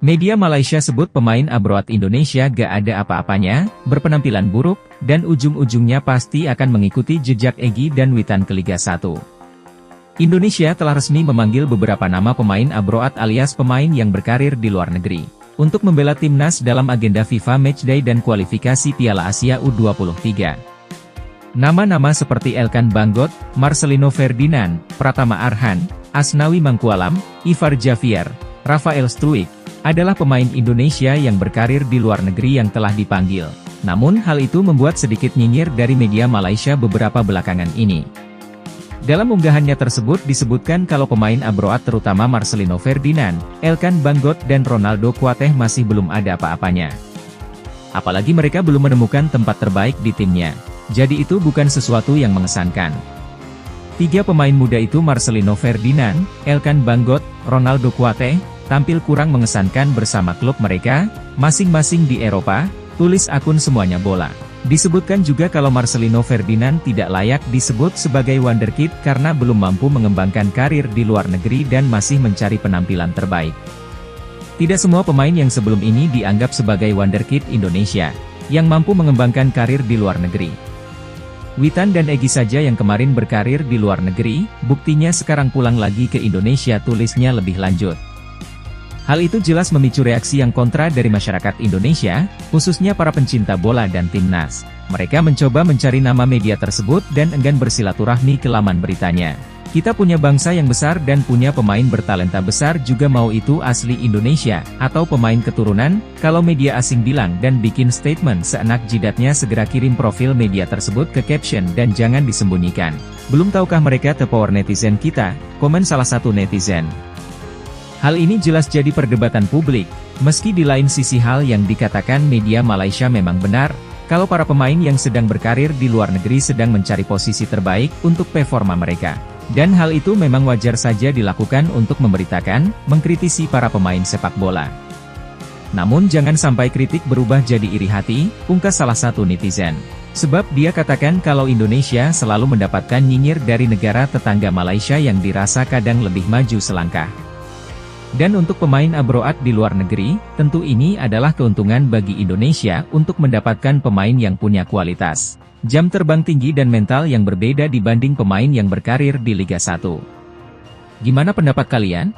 Media Malaysia sebut pemain abroad Indonesia gak ada apa-apanya, berpenampilan buruk, dan ujung-ujungnya pasti akan mengikuti jejak Egy dan Witan ke Liga 1. Indonesia telah resmi memanggil beberapa nama pemain abroad alias pemain yang berkarir di luar negeri, untuk membela timnas dalam agenda FIFA Matchday dan kualifikasi Piala Asia U23. Nama-nama seperti Elkan Banggot, Marcelino Ferdinand, Pratama Arhan, Asnawi Mangkualam, Ivar Javier, Rafael Struijk, adalah pemain Indonesia yang berkarir di luar negeri yang telah dipanggil. Namun hal itu membuat sedikit nyinyir dari media Malaysia beberapa belakangan ini. Dalam unggahannya tersebut disebutkan kalau pemain abroad terutama Marcelino Ferdinand, Elkan Banggot dan Ronaldo Kuateh masih belum ada apa-apanya. Apalagi mereka belum menemukan tempat terbaik di timnya. Jadi itu bukan sesuatu yang mengesankan. Tiga pemain muda itu Marcelino Ferdinand, Elkan Banggot, Ronaldo Kuateh, tampil kurang mengesankan bersama klub mereka, masing-masing di Eropa, tulis akun Semuanya Bola. Disebutkan juga kalau Marcelino Ferdinand tidak layak disebut sebagai wonderkid karena belum mampu mengembangkan karir di luar negeri dan masih mencari penampilan terbaik. Tidak semua pemain yang sebelum ini dianggap sebagai wonderkid Indonesia, yang mampu mengembangkan karir di luar negeri. Witan dan Egy saja yang kemarin berkarir di luar negeri, buktinya sekarang pulang lagi ke Indonesia, tulisnya lebih lanjut. Hal itu jelas memicu reaksi yang kontra dari masyarakat Indonesia, khususnya para pencinta bola dan timnas. Mereka mencoba mencari nama media tersebut dan enggan bersilaturahmi ke laman beritanya. Kita punya bangsa yang besar dan punya pemain bertalenta besar juga, mau itu asli Indonesia, atau pemain keturunan. Kalau media asing bilang dan bikin statement seenak jidatnya, segera kirim profil media tersebut ke caption dan jangan disembunyikan. Belum tahukah mereka the power netizen kita, komen salah satu netizen. Hal ini jelas jadi perdebatan publik, meski di lain sisi hal yang dikatakan media Malaysia memang benar, kalau para pemain yang sedang berkarir di luar negeri sedang mencari posisi terbaik untuk performa mereka. Dan hal itu memang wajar saja dilakukan untuk memberitakan, mengkritisi para pemain sepak bola. Namun jangan sampai kritik berubah jadi iri hati, ungkas salah satu netizen. Sebab dia katakan kalau Indonesia selalu mendapatkan nyinyir dari negara tetangga Malaysia yang dirasa kadang lebih maju selangkah. Dan untuk pemain abroad di luar negeri, tentu ini adalah keuntungan bagi Indonesia untuk mendapatkan pemain yang punya kualitas, jam terbang tinggi dan mental yang berbeda dibanding pemain yang berkarir di Liga 1. Gimana pendapat kalian?